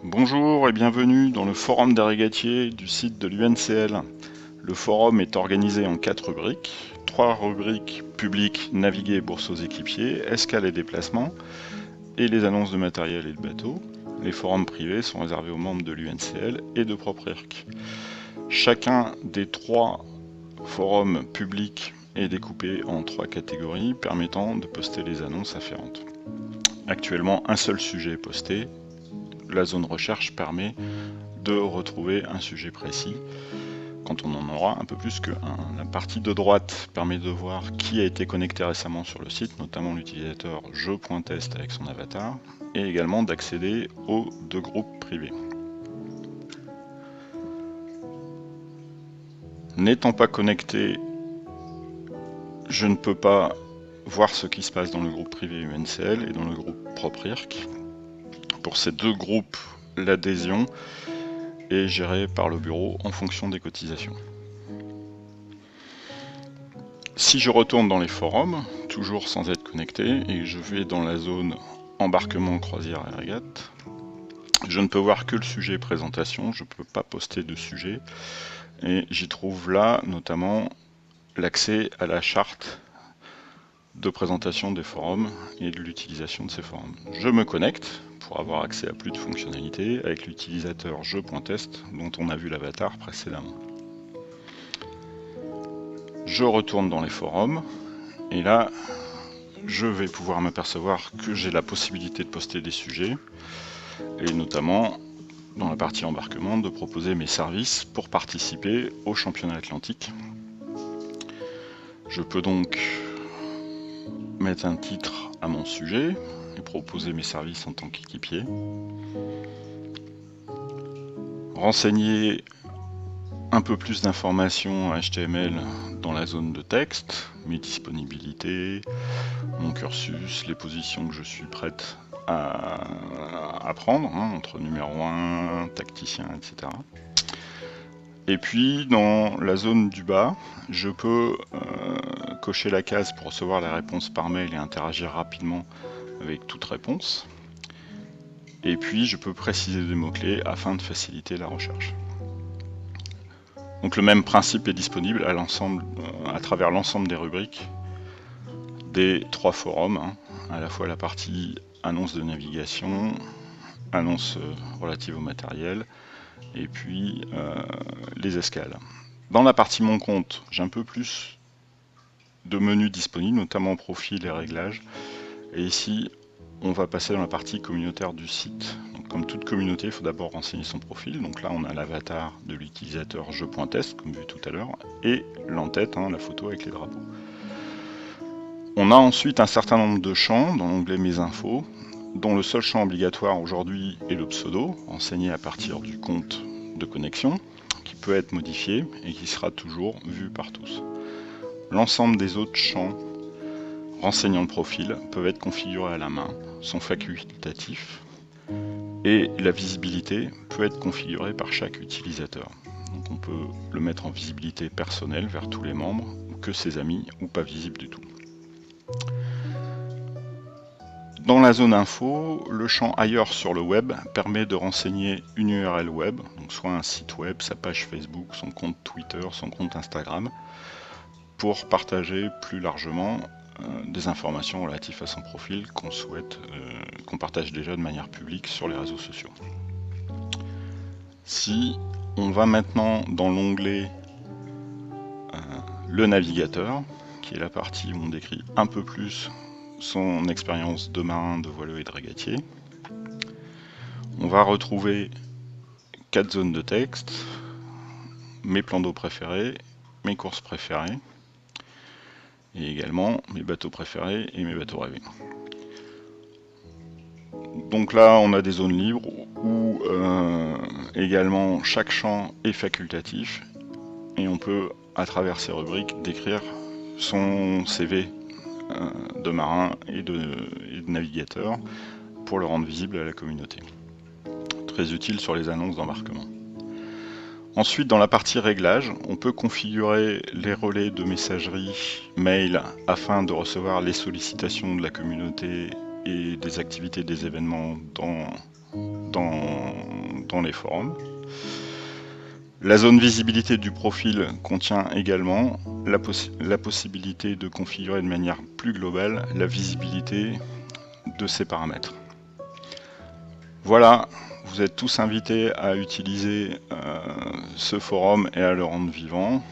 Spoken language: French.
Bonjour et bienvenue dans le forum des régatiers du site de l'UNCL. Le forum est organisé en 4 rubriques. 3 rubriques publiques, naviguer, bourse aux équipiers, escale et déplacement, et les annonces de matériel et de bateaux. Les forums privés sont réservés aux membres de l'UNCL et de PropRIRC. Chacun des 3 forums publics est découpé en 3 catégories permettant de poster les annonces afférentes. Actuellement, un seul sujet est posté. La zone recherche permet de retrouver un sujet précis quand on en aura un peu plus qu'un. La partie de droite permet de voir qui a été connecté récemment sur le site, notamment l'utilisateur jeu.test avec son avatar, et également d'accéder aux 2 groupes privés. N'étant pas connecté, je ne peux pas voir ce qui se passe dans le groupe privé UNCL et dans le groupe PropRIRC. Pour ces 2 groupes, l'adhésion est gérée par le bureau en fonction des cotisations. Si je retourne dans les forums, toujours sans être connecté, et que je vais dans la zone embarquement, croisière et régate, je ne peux voir que le sujet présentation, je ne peux pas poster de sujet, et j'y trouve là notamment l'accès à la charte de présentation des forums et de l'utilisation de ces forums. Je me connecte pour avoir accès à plus de fonctionnalités avec l'utilisateur jeu.test dont on a vu l'avatar précédemment. Je retourne dans les forums et là je vais pouvoir m'apercevoir que j'ai la possibilité de poster des sujets et notamment dans la partie embarquement de proposer mes services pour participer au championnat atlantique. Je peux donc mettre un titre à mon sujet et proposer mes services en tant qu'équipier. Renseigner un peu plus d'informations HTML dans la zone de texte, mes disponibilités, mon cursus, les positions que je suis prête à prendre, entre numéro 1, tacticien, etc. Et puis dans la zone du bas, je peux cocher la case pour recevoir la réponse par mail et interagir rapidement avec toute réponse. Et puis je peux préciser des mots-clés afin de faciliter la recherche. Donc le même principe est disponible à travers l'ensemble des rubriques des 3 forums, à la fois la partie annonce de navigation, annonce relative au matériel, et puis les escales. Dans la partie mon compte, j'ai un peu plus de menus disponibles, notamment profil et réglages. Et ici, on va passer dans la partie communautaire du site. Donc, comme toute communauté, il faut d'abord renseigner son profil. Donc là, on a l'avatar de l'utilisateur jeu.test, comme vu tout à l'heure, et l'en-tête, la photo avec les drapeaux. On a ensuite un certain nombre de champs dans l'onglet Mes infos, dont le seul champ obligatoire aujourd'hui est le pseudo, renseigné à partir du compte de connexion, qui peut être modifié et qui sera toujours vu par tous. L'ensemble des autres champs renseignant le profil peuvent être configurés à la main, sont facultatifs, et la visibilité peut être configurée par chaque utilisateur. Donc on peut le mettre en visibilité personnelle vers tous les membres, que ses amis, ou pas visible du tout. Dans la zone info, le champ ailleurs sur le web permet de renseigner une URL web, donc soit un site web, sa page Facebook, son compte Twitter, son compte Instagram, pour partager plus largement des informations relatives à son profil qu'on souhaite, qu'on partage déjà de manière publique sur les réseaux sociaux. Si on va maintenant dans l'onglet le navigateur, qui est la partie où on décrit un peu plus son expérience de marin, de voileux et de régatier, on va retrouver 4 zones de texte, mes plans d'eau préférés, mes courses préférées, et également mes bateaux préférés et mes bateaux rêvés. Donc là, on a des zones libres où également chaque champ est facultatif et on peut, à travers ces rubriques, décrire son CV de marin et de navigateur pour le rendre visible à la communauté. Très utile sur les annonces d'embarquement. Ensuite, dans la partie réglages, on peut configurer les relais de messagerie mail afin de recevoir les sollicitations de la communauté et des activités des événements dans dans les forums. La zone visibilité du profil contient également la possibilité de configurer de manière plus globale la visibilité de ces paramètres. Voilà, vous êtes tous invités à utiliser ce forum et à le rendre vivant.